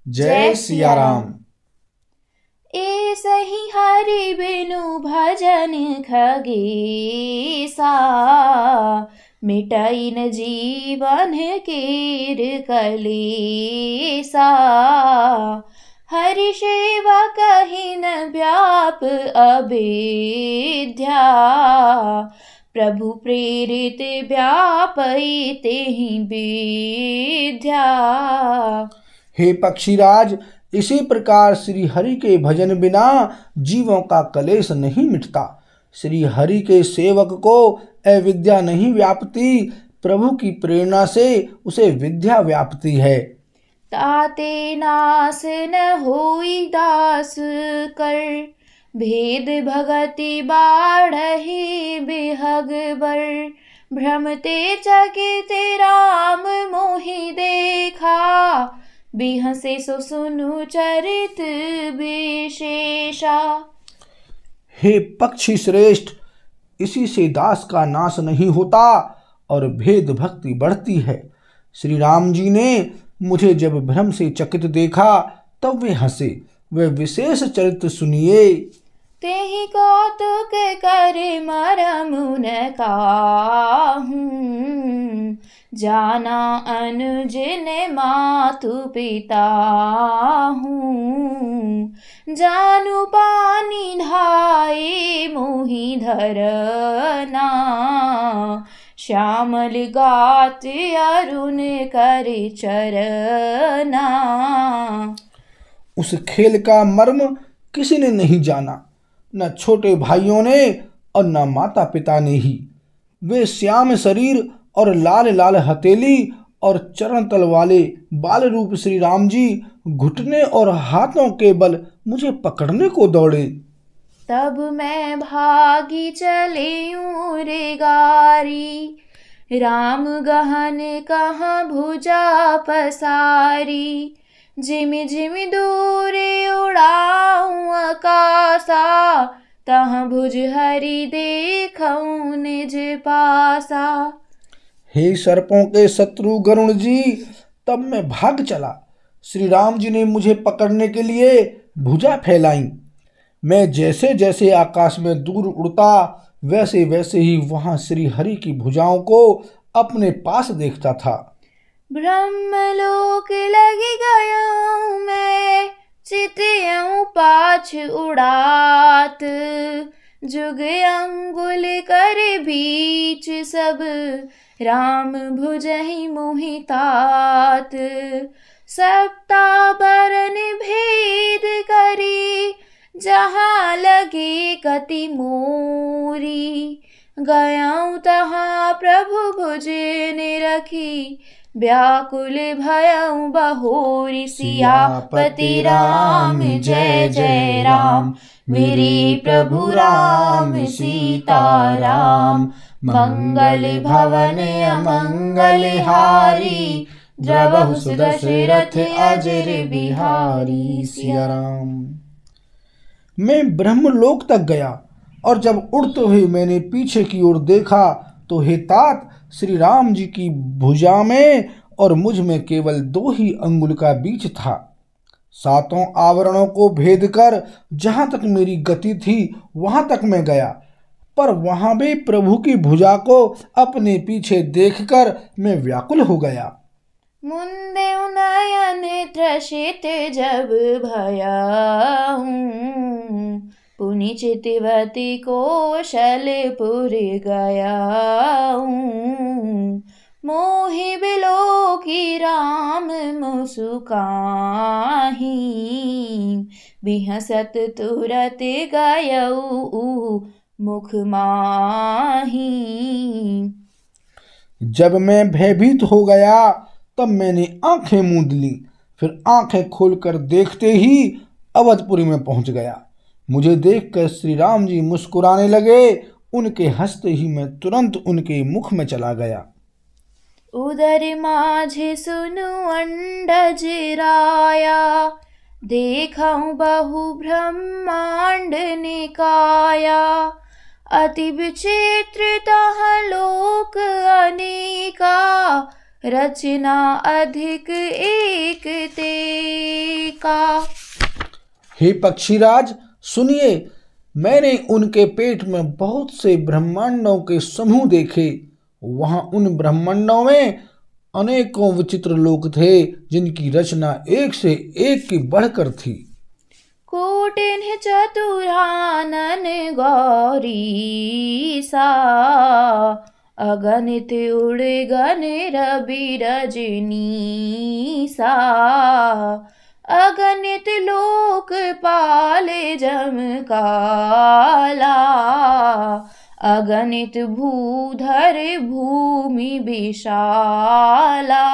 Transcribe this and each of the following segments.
जय सिया राम। ए सही हरि बिनु भजन खगेसा, मिटैन जीवन केर कलेसा। हरि सेवा कहिन व्याप अवेद्या, प्रभु प्रेरित व्यापै तेहि विद्या। हे पक्षीराज, इसी प्रकार श्री हरि के भजन बिना जीवों का कलेश नहीं मिटता। श्री हरि के सेवक को अविद्या नहीं व्यापती, प्रभु की प्रेरणा से उसे विद्या व्यापती है। ताते नास न होई दास कर, भेद भगति बाढ़हि बिहग बर। भ्रमते चकित राम मोहि देखा, बिहसे सो सुनु चरित विशेषा। हे पक्षी श्रेष्ठ, इसी से दास का नाश नहीं होता और भेद भक्ति बढ़ती है। श्री राम जी ने मुझे जब भ्रम से चकित देखा तब वे हंसे। वे विशेष चरित्र सुनिए। तेहि कौतुक करे मरम न काहूं, जाना अनुज ने मातु पिता हूँ। जानु पानी ढाए मोहि धरना, श्यामल गात अरुण कर चरना। उस खेल का मर्म किसी ने नहीं जाना, न छोटे भाइयों ने और न माता पिता ने ही। वे श्याम शरीर और लाल लाल हथेली और चरण तल वाले बाल रूप श्री राम जी घुटने और हाथों के बल मुझे पकड़ने को दौड़े। तब मैं भागी चलेऊं रे गारी, राम गहन कहाँ भुजा पसारी। जिमि जिमि दूर उड़ाऊं आकाशा, तहाँ भुज हरि देखऊं निज पासा। हे सर्पों के शत्रु गरुण जी, तब मैं भाग चला। श्री राम जी ने मुझे पकड़ने के लिए भुजा फैलाई। मैं जैसे जैसे आकाश में दूर उड़ता वैसे वैसे ही वहां श्री हरि की भुजाओं को अपने पास देखता था। ब्रह्मलोक लगी गया मैं, चितऊं पाछ उड़ात। जुग अंगुल कर बीच सब, राम भुजहि मोहि तात। सप्ता बरन भेद करी, जहाँ लगे कति मोरी। गयाऊं तहाँ प्रभु भुज ने रखी, व्याकुल भयऊं बहोरी। सियापति राम जय जय राम, मेरे प्रभु राम सीताराम। मंगल भवन अमंगल हारी, द्रवहु सुदशरथ अजर बिहारी। सिया राम। मैं ब्रह्मलोक तक गया और जब उड़ते हुए मैंने पीछे की ओर देखा तो हे तात, श्री राम जी की भुजा में और मुझ में केवल 2 ही अंगुल का बीच था। 7 आवरणों को भेद कर जहां तक मेरी गति थी वहां तक मैं गया, पर वहां भी प्रभु की भुजा को अपने पीछे देखकर मैं व्याकुल हो गया। मुंदे नयन त्रसित जब भयाऊं, पुनि चितवती कौशलपुर गयाऊं। मोहि बिलोकी राम मुसुकाहि, बिहसत तुरत गयऊ मुख माही। जब मैं भयभीत हो गया तब मैंने आंखें मूंद ली, फिर आंखें खोलकर देखते ही अवधपुरी में पहुंच गया। मुझे देखकर श्री राम जी मुस्कुराने लगे। उनके हंसते ही मैं तुरंत उनके मुख में चला गया। उदर माझे सुनु अंडज राया, देखऊं बहु ब्रह्मांड निकाया। अति विचित्र तह लोक अनेका, रचना अधिक एक ते। का। हे पक्षीराज सुनिए, मैंने उनके पेट में बहुत से ब्रह्मांडों के समूह देखे। वहां उन ब्रह्मांडों में अनेकों विचित्र लोक थे जिनकी रचना एक से एक की बढ़कर थी। कोटिन्ह चतुरानन गौरी सा, अगणित उड़गन रवि रजनी सा, अगणित लोकपाल जम काला, अगणित भूधर भूमि विशाला।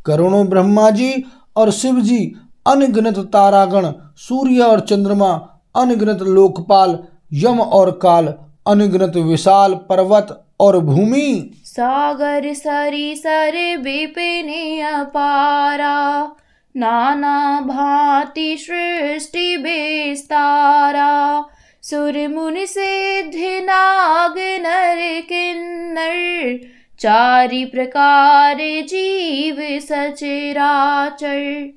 करोड़ों ब्रह्मा जी और शिव जी, अनगिनत तारागण, सूर्य और चंद्रमा, अनगिनत लोकपाल, यम और काल, अनगिनत विशाल पर्वत और भूमि, सागर सरिसर विपिन अपारा, नाना भांति सृष्टि विस्तारा, सुर मुनि सिद्धि नाग नर किन्नर, चारि प्रकार जीव सचराचर।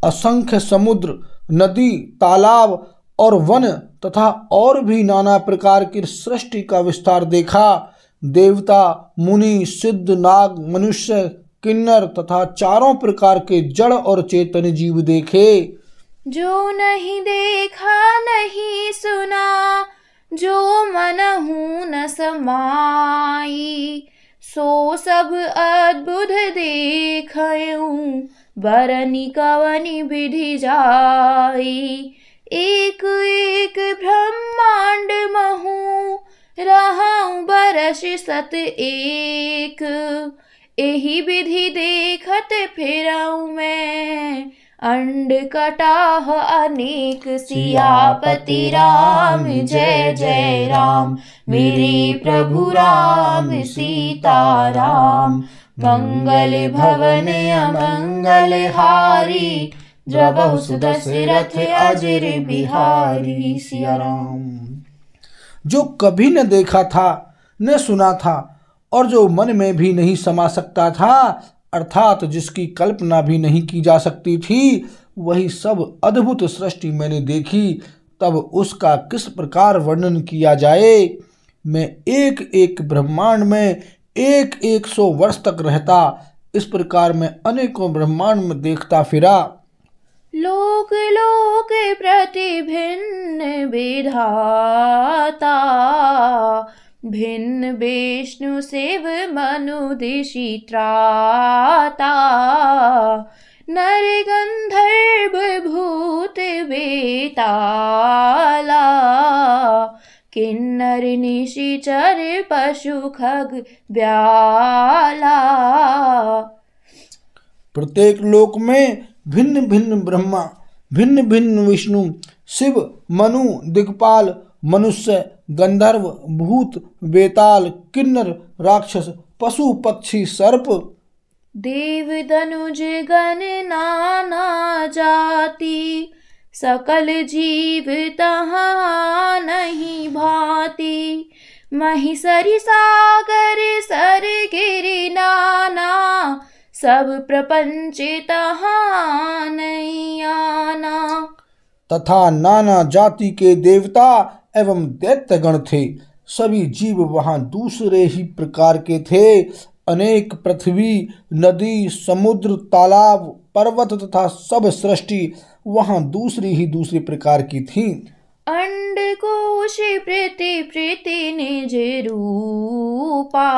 असंख्य समुद्र, नदी, तालाब और वन तथा और भी नाना प्रकार की सृष्टि का विस्तार देखा। देवता, मुनि, सिद्ध, नाग, मनुष्य, किन्नर तथा चारों प्रकार के जड़ और चेतन जीव देखे। जो नहीं देखा नहीं सुना, जो मनहु न समाई, सो सब अद्भुत देखयूं, बरनी कवनि विधि जाई। एक एक ब्रह्मांड महु, रहूं बरस सत एक, एही विधि देखत फिरऊं मैं, अंड कटाह अनेक। सियापति राम जय जय राम, मेरे प्रभु राम सीताराम। मंगल भवन अमंगल हारी, द्रवहु सुदशरथ अजर बिहारी। सिया राम। जो कभी न देखा था न सुना था और जो मन में भी नहीं समा सकता था, अर्थात जिसकी कल्पना भी नहीं की जा सकती थी, वही सब अद्भुत सृष्टि मैंने देखी। तब उसका किस प्रकार वर्णन किया जाए। मैं एक एक ब्रह्मांड में 100 वर्ष तक रहता। इस प्रकार मैं अनेकों ब्रह्मांड में देखता फिरा। लोक लोक प्रति भिन्न विधाता, भिन्न विष्णु शिव मनु दिशि त्राता। नर गंधर्व भूत बेताला, किन्नर निशिचर पशु खग ब्याला। प्रत्येक लोक में भिन्न भिन्न ब्रह्मा, भिन्न भिन्न विष्णु, शिव, मनु, दिक्पाल, मनुष्य, गंधर्व, भूत, बेताल, किन्नर, राक्षस, पशु, पक्षी, सर्प, देव दनुज गण नाना जाति, सकल जीव तहाँ नहीं भांति। महिषरी सागर सर गिरि नाना, सब प्रपंच तहाँ नहीं आना। तथा नाना जाति के देवता एवं दैत्यगण थे। सभी जीव वहाँ दूसरे ही प्रकार के थे। अनेक पृथ्वी, नदी, समुद्र, तालाब, पर्वत तथा सब सृष्टि वहाँ दूसरी प्रकार की थी। अंड कोश प्रति प्रति निज रूपा,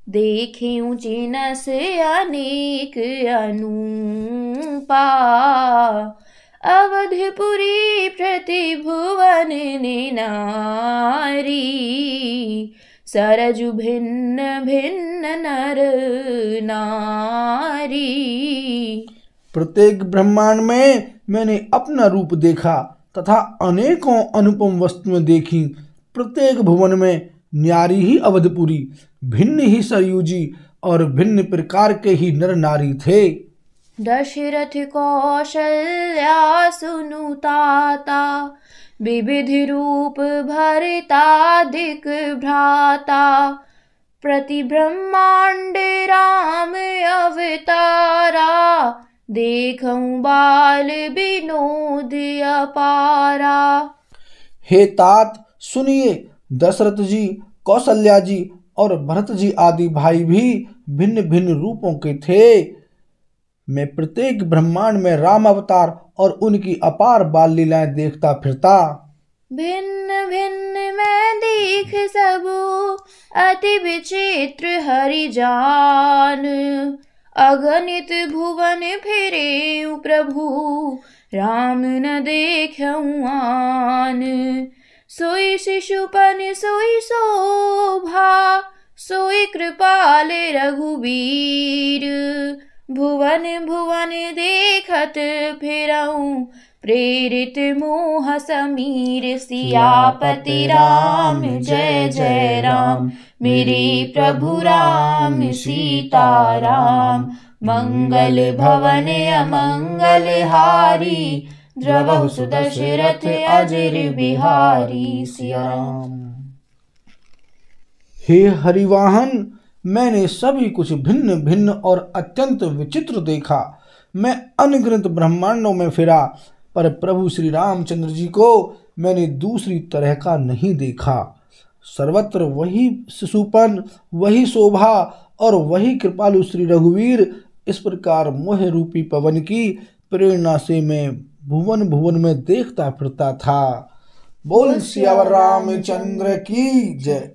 देखे जिनस अनेक अनूपा। अवधपुरी प्रति भुवन नारी, सरजु भिन्न भिन्न नर नारी। प्रत्येक ब्रह्मांड में मैंने अपना रूप देखा तथा अनेकों अनुपम वस्तुएं देखी। प्रत्येक भुवन में न्यारी ही अवधपुरी, भिन्न ही सरयूजी और भिन्न प्रकार के ही नर नारी थे। दशरथ कौशल्या सुनुताता, विविध रूप भरताधिक भ्राता। प्रति ब्रह्मांड राम अवतारा, देखऊं बाल विनोद अपारा। हे तात सुनिए, दशरथ जी, कौशल्या जी और भरत जी आदि भाई भी भिन्न भिन्न रूपों के थे। मैं प्रत्येक ब्रह्मांड में राम अवतार और उनकी अपार बाल लीलाएं देखता फिरता। भिन्न भिन्न मैं देख सबु अति विचित्र हरि जान। अगणित भुवन फिरे प्रभु राम न देखऊं आन। सोई शिशुपन सोई शोभा सोई कृपाल रघुवीर। भुवन भुवन देखत फिरऊं प्रेरित मोह समीर। सियापति राम जय जय राम मेरे प्रभु राम सीता राम। मंगल भवन अमंगल हारी द्रवहु सुदशरथ अजर बिहारी। सिया राम। हे हरिवाहन, मैंने सभी कुछ भिन्न भिन्न और अत्यंत विचित्र देखा। मैं अनगिनत ब्रह्मांडों में फिरा, पर प्रभु श्री रामचंद्र जी को मैंने दूसरी तरह का नहीं देखा। सर्वत्र वही शिशुपन, वही शोभा और वही कृपालु श्री रघुवीर। इस प्रकार मोह रूपी पवन की प्रेरणा से मैं भुवन भुवन में देखता फिरता था। बोल सियावर रामचंद्र की जय।